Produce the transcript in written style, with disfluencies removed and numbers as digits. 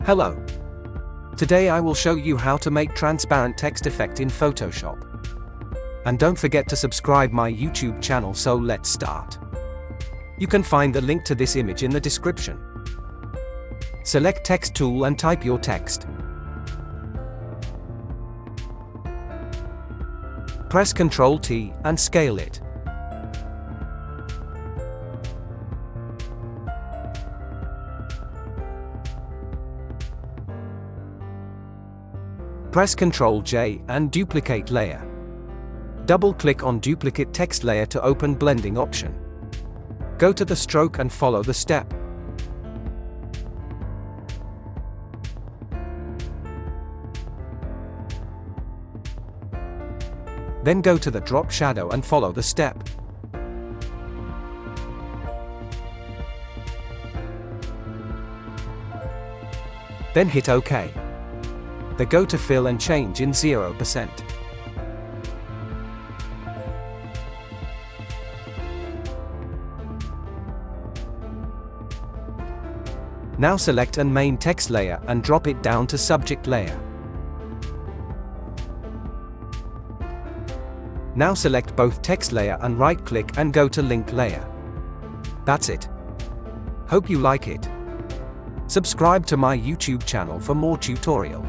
Hello. Today I will show you how to make transparent text effect in Photoshop. And don't forget to subscribe my YouTube channel, so let's start. You can find the link to this image in the description. Select Text tool and type your text. Press Ctrl T and scale it. Press Ctrl J and duplicate layer. Double-click on duplicate text layer to open blending option. Go to the stroke and follow the step. Then go to the drop shadow and follow the step. Then hit OK. Then go to fill and change in 0%. Now select an main text layer and drop it down to subject layer. Now select both text layer and right-click and go to link layer. That's it. Hope you like it. Subscribe to my YouTube channel for more tutorial.